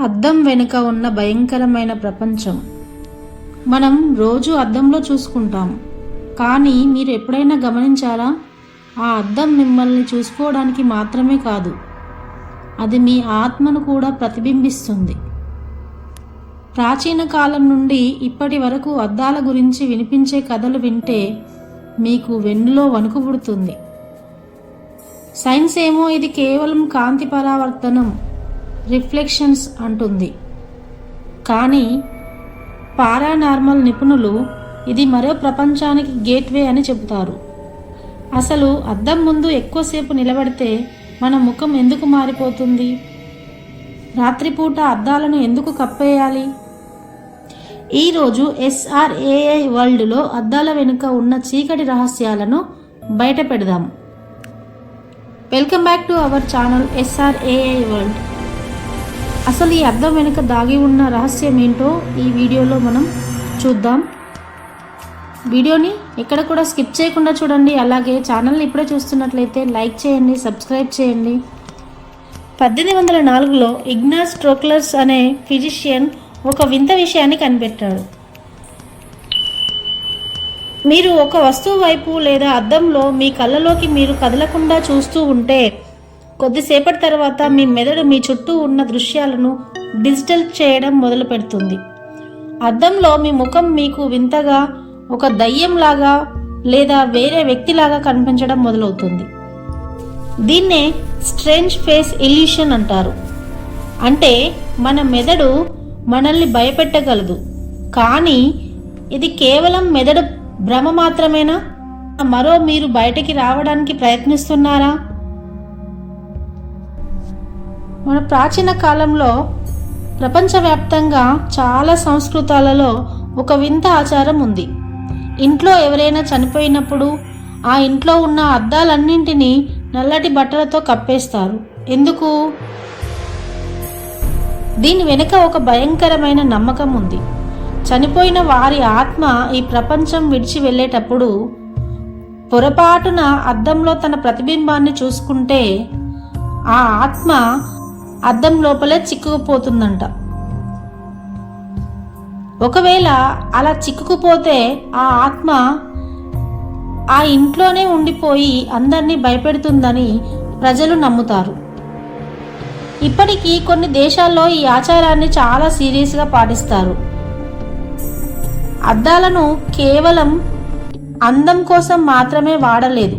అద్దం వెనుక ఉన్న భయంకరమైన ప్రపంచం. మనం రోజు అద్దంలో చూసుకుంటాం, కానీ మీరు ఎప్పుడైనా గమనించారా? ఆ అద్దం మిమ్మల్ని చూసుకోవడానికి మాత్రమే కాదు, అది మీ ఆత్మను కూడా ప్రతిబింబిస్తుంది. ప్రాచీన కాలం నుండి ఇప్పటి వరకు అద్దాల గురించి వినిపించే కథలు వింటే మీకు వెన్నులో వణుకు పుడుతుంది. సైన్స్ ఏమో ఇది కేవలం కాంతి పరావర్తనం, రిఫ్లెక్షన్స్ అంటుంది. కానీ పారానార్మల్ నిపుణులు ఇది మరో ప్రపంచానికి గేట్వే అని చెబుతారు. అసలు అద్దం ముందు ఎక్కువసేపు నిలబడితే మన ముఖం ఎందుకు మారిపోతుంది? రాత్రిపూట అద్దాలను ఎందుకు కప్పేయాలి? ఈరోజు SRAI వరల్డ్లో అద్దాల వెనుక ఉన్న చీకటి రహస్యాలను బయట పెడదాం. Welcome back to our channel SRAI world. అసలు ఈ అద్దం వెనుక దాగి ఉన్న రహస్యం ఏంటో ఈ వీడియోలో మనం చూద్దాం. వీడియోని ఎక్కడ కూడా స్కిప్ చేయకుండా చూడండి. అలాగే ఛానల్ని ఇప్పుడే చూస్తున్నట్లయితే లైక్ చేయండి, సబ్స్క్రైబ్ చేయండి. 1804లో ఇగ్నాస్ ట్రోక్లర్స్ అనే ఫిజిషియన్ ఒక వింత విషయాన్ని కనిపెట్టాడు. మీరు ఒక వస్తువు వైపు లేదా అద్దంలో మీ కళ్ళలోకి మీరు కదలకుండా చూస్తూ ఉంటే కొద్దిసేపటి తర్వాత మీ మెదడు మీ చుట్టూ ఉన్న దృశ్యాలను డిజిటల్ చేయడం మొదలు పెడుతుంది. అద్దంలో మీ ముఖం మీకు వింతగా ఒక దయ్యంలాగా లేదా వేరే వ్యక్తిలాగా కనిపించడం మొదలవుతుంది. దీన్నే స్ట్రేంజ్ ఫేస్ ఇల్యూషన్ అంటారు. అంటే మన మెదడు మనల్ని భయపెట్టగలదు, కానీ ఇది కేవలం మెదడు భ్రమ మాత్రమేనా? మరో మీరు బయటికి రావడానికి ప్రయత్నిస్తున్నారా? మన ప్రాచీన కాలంలో ప్రపంచవ్యాప్తంగా చాలా సంస్కృతాలలో ఒక వింత ఆచారం ఉంది. ఇంట్లో ఎవరైనా చనిపోయినప్పుడు ఆ ఇంట్లో ఉన్న అద్దాలన్నింటినీ నల్లటి బట్టలతో కప్పేస్తారు. ఎందుకు? దీని వెనుక ఒక భయంకరమైన నమ్మకం ఉంది. చనిపోయిన వారి ఆత్మ ఈ ప్రపంచం విడిచి వెళ్ళేటప్పుడు పొరపాటున అద్దంలో తన ప్రతిబింబాన్ని చూసుకుంటే ఆ ఆత్మ అద్దం లోపలే చిక్కుకుపోతుందంట. ఒకవేళ అలా చిక్కుకుపోతే ఆ ఆత్మ ఆ ఇంట్లోనే ఉండిపోయి అందరినీ భయపెడుతుందని ప్రజలు నమ్ముతారు. ఇప్పటికీ కొన్ని దేశాల్లో ఈ ఆచారాన్ని చాలా సీరియస్గా పాటిస్తారు. అద్దాలను కేవలం అందం కోసం మాత్రమే వాడలేదు.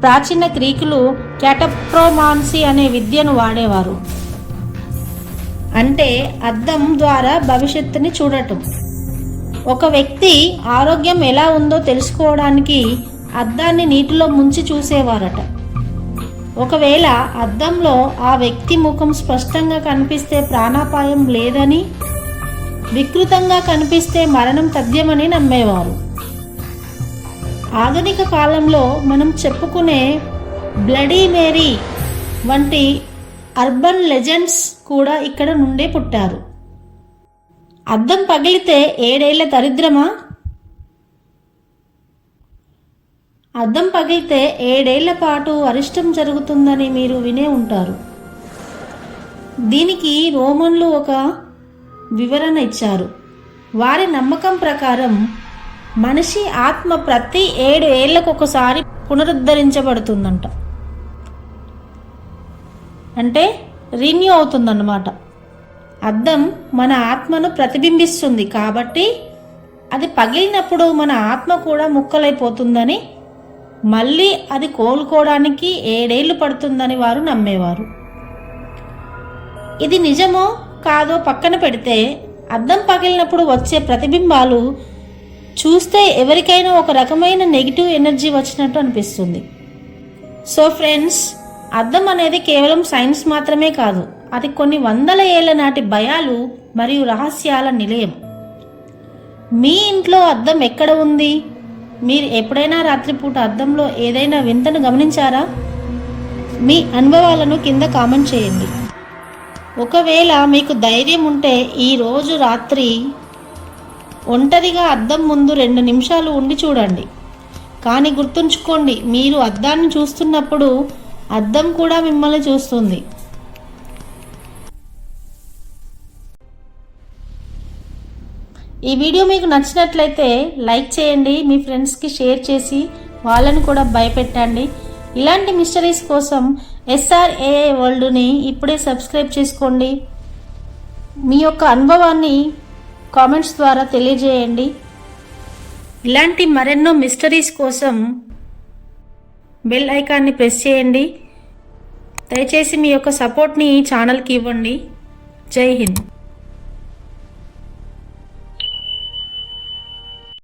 ప్రాచీన గ్రీకులు క్యాటప్రోమాన్సీ అనే విద్యను వాడేవారు. అంటే అద్దం ద్వారా భవిష్యత్తుని చూడటం. ఒక వ్యక్తి ఆరోగ్యం ఎలా ఉందో తెలుసుకోవడానికి అద్దాన్ని నీటిలో ముంచి చూసేవారట. ఒకవేళ అద్దంలో ఆ వ్యక్తి ముఖం స్పష్టంగా కనిపిస్తే ప్రాణాపాయం లేదని, వికృతంగా కనిపిస్తే మరణం తథ్యమని నమ్మేవారు. ఆధునిక కాలంలో మనం చెప్పుకునే బ్లడీ మేరీ వంటి అర్బన్ లెజెండ్స్ కూడా ఇక్కడ నుండే పుట్టారు. అద్దం పగిలితే 7 ఏళ్ల దరిద్రమా? అద్దం పగిలితే 7 ఏళ్ల పాటు అరిష్టం జరుగుతుందని మీరు వినే ఉంటారు. దీనికి రోమన్లు ఒక వివరణ ఇచ్చారు. వారి నమ్మకం ప్రకారం మనిషి ఆత్మ ప్రతి 7 ఏళ్లకు ఒకసారి పునరుద్ధరించబడుతుందంట. అంటే రిన్యూ అవుతుందన్నమాట. అద్దం మన ఆత్మను ప్రతిబింబిస్తుంది, కాబట్టి అది పగిలినప్పుడు మన ఆత్మ కూడా ముక్కలైపోతుందని, మళ్ళీ అది కోలుకోవడానికి 7 ఏళ్ళు పడుతుందని వారు నమ్మేవారు. ఇది నిజమో కాదో పక్కన పెడితే అద్దం పగిలినప్పుడు వచ్చే ప్రతిబింబాలు చూస్తే ఎవరికైనా ఒక రకమైన నెగిటివ్ ఎనర్జీ వచ్చినట్టు అనిపిస్తుంది. సో ఫ్రెండ్స్, అద్దం అనేది కేవలం సైన్స్ మాత్రమే కాదు, అది కొన్ని వందల ఏళ్ల నాటి భయాలు మరియు రహస్యాల నిలయం. మీ ఇంట్లో అద్దం ఎక్కడ ఉంది? మీరు ఎప్పుడైనా రాత్రిపూట అద్దంలో ఏదైనా వింతను గమనించారా? మీ అనుభవాలను కింద కామెంట్ చేయండి. ఒకవేళ మీకు ధైర్యం ఉంటే ఈరోజు రాత్రి ఒంటరిగా అద్దం ముందు 2 నిమిషాలు ఉండి చూడండి. కానీ గుర్తుంచుకోండి, మీరు అద్దాన్ని చూస్తున్నప్పుడు అద్దం కూడా మిమ్మల్ని చూస్తుంది. ఈ వీడియో మీకు నచ్చినట్లయితే లైక్ చేయండి, మీ ఫ్రెండ్స్కి షేర్ చేసి వాళ్ళని కూడా భయపెట్టండి. ఇలాంటి మిస్టరీస్ కోసం SRAI వరల్డ్ని ఇప్పుడే సబ్స్క్రైబ్ చేసుకోండి. మీ యొక్క అనుభవాన్ని కామెంట్స్ ద్వారా తెలియజేయండి. ఇలాంటి మరెన్నో మిస్టరీస్ కోసం బెల్ ఐకాన్ని ప్రెస్ చేయండి. దయచేసి మీ యొక్క సపోర్ట్ని ఈ ఛానల్కి ఇవ్వండి. జై హింద్.